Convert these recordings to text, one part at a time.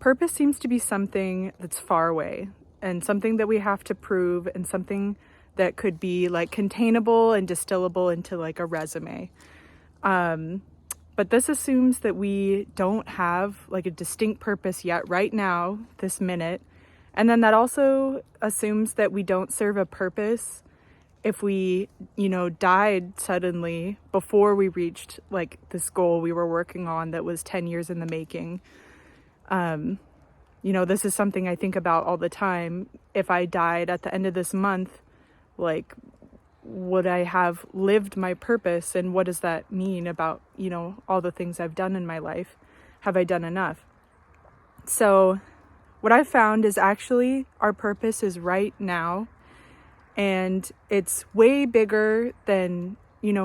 purpose seems to be something that's far away and something that we have to prove and something that could be like containable and distillable into like a resume. But this assumes that we don't have like a distinct purpose yet right now, this minute. And then that also assumes that we don't serve a purpose if we, died suddenly before we reached like this goal we were working on that was 10 years in the making. This is something I think about all the time. If I died at the end of this month, like, would I have lived my purpose? And what does that mean about, all the things I've done in my life? Have I done enough? So what I've found is actually our purpose is right now. And it's way bigger than,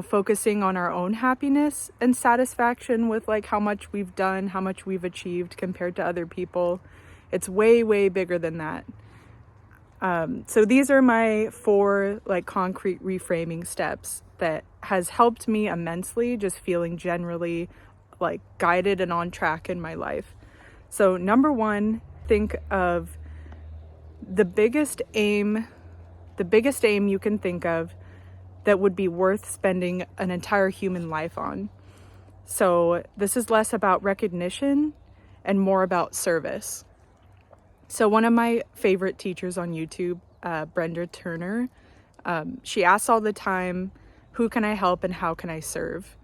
focusing on our own happiness and satisfaction with like how much we've done, how much we've achieved compared to other people. It's way, way bigger than that. So these are my 4 like concrete reframing steps that has helped me immensely, just feeling generally like guided and on track in my life. So number 1, think of the biggest aim you can think of that would be worth spending an entire human life on. So this is less about recognition and more about service. So one of my favorite teachers on YouTube, Brenda Turner, she asks all the time, who can I help and how can I serve?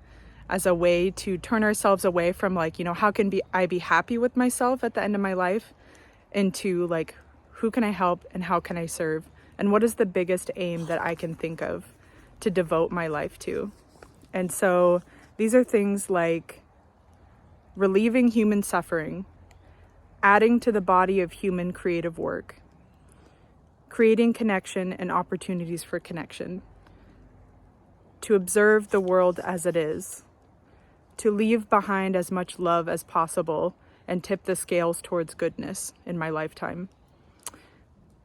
As a way to turn ourselves away from like, how can I be happy with myself at the end of my life, into like, who can I help and how can I serve? And what is the biggest aim that I can think of to devote my life to? And so these are things like relieving human suffering, adding to the body of human creative work, creating connection and opportunities for connection, to observe the world as it is, to leave behind as much love as possible and tip the scales towards goodness in my lifetime.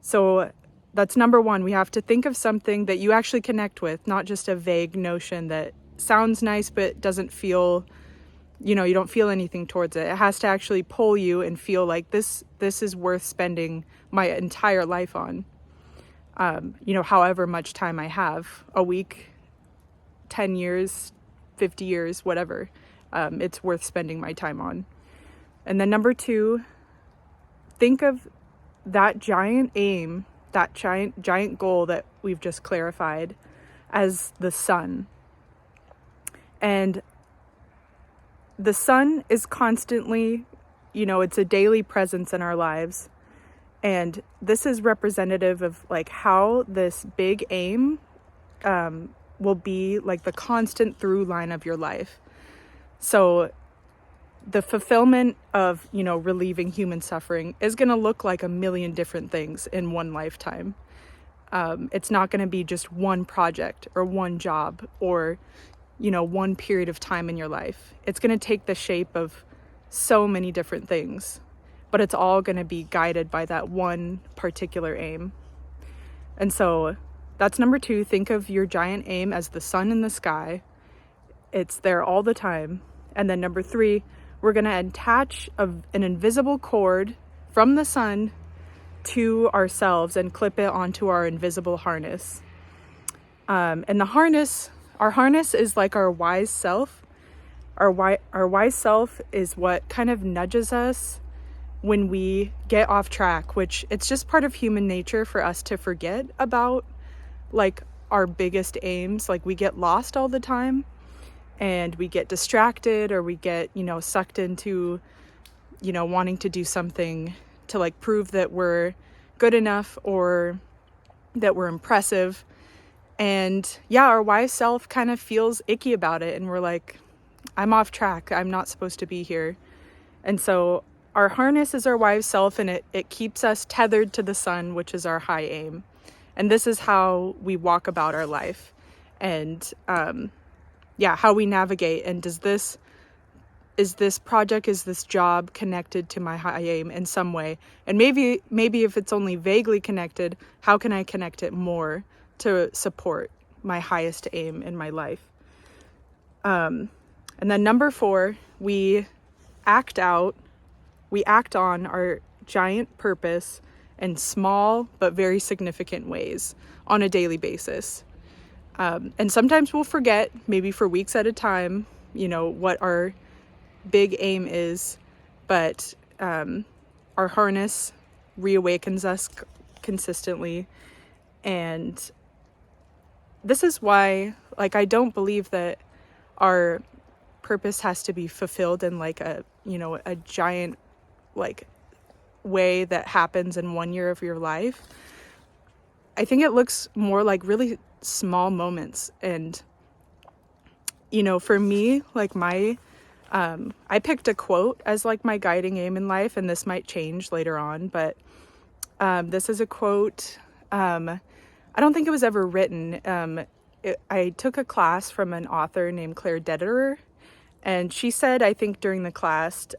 So that's number 1. We have to think of something that you actually connect with, not just a vague notion that sounds nice but doesn't feel, you don't feel anything towards it. It has to actually pull you and feel like this is worth spending my entire life on. However much time I have, a week, 10 years, 50 years, whatever, it's worth spending my time on. And then number 2, think of that giant aim, that giant goal that we've just clarified as the sun. And the sun is constantly, it's a daily presence in our lives. And this is representative of like how this big aim will be like the constant through line of your life. So the fulfillment of, relieving human suffering is going to look like a million different things in one lifetime. It's not going to be just one project or one job or, one period of time in your life. It's going to take the shape of so many different things, but it's all going to be guided by that one particular aim. And so that's number 2. Think of your giant aim as the sun in the sky. It's there all the time. And then number 3, we're going to attach an invisible cord from the sun to ourselves and clip it onto our invisible harness. And our harness is like our wise self. Our wise self is what kind of nudges us when we get off track, which it's just part of human nature for us to forget about like our biggest aims. Like we get lost all the time. And we get distracted or we get, sucked into, wanting to do something to like prove that we're good enough or that we're impressive. And yeah, our wise self kind of feels icky about it. And we're like, I'm off track. I'm not supposed to be here. And so our harness is our wise self, and it keeps us tethered to the sun, which is our high aim. And this is how we walk about our life. And, how we navigate. And is this project, is this job connected to my high aim in some way? And maybe if it's only vaguely connected, how can I connect it more to support my highest aim in my life? And then number 4, we act out we act on our giant purpose in small but very significant ways on a daily basis. And sometimes we'll forget, maybe for weeks at a time, what our big aim is, but our harness reawakens us consistently. And this is why, I don't believe that our purpose has to be fulfilled in a giant way that happens in 1 year of your life. I think it looks more like really small moments. And for me, I picked a quote as my guiding aim in life, and this might change later on, but this is a quote. I don't think it was ever written. I took a class from an author named Claire Dederer, and she said, I think during the class,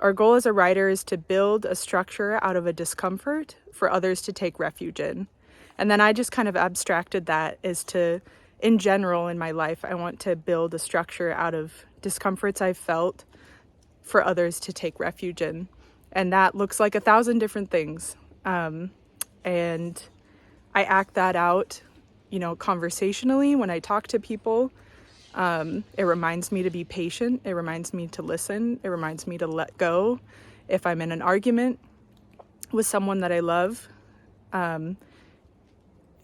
our goal as a writer is to build a structure out of a discomfort for others to take refuge in. And then I just kind of abstracted that as to, in general in my life, I want to build a structure out of discomforts I've felt for others to take refuge in. And that looks like 1,000 different things. And I act that out, conversationally when I talk to people. It reminds me to be patient. It reminds me to listen. It reminds me to let go if I'm in an argument with someone that I love.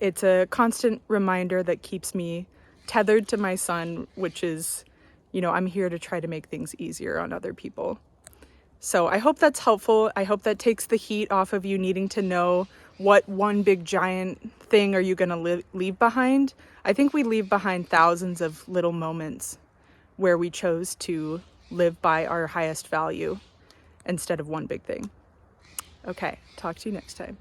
It's a constant reminder that keeps me tethered to my son, which is, I'm here to try to make things easier on other people. So I hope that's helpful. I hope that takes the heat off of you needing to know what one big giant thing are you going to leave behind. I think we leave behind thousands of little moments where we chose to live by our highest value instead of one big thing. Okay, talk to you next time.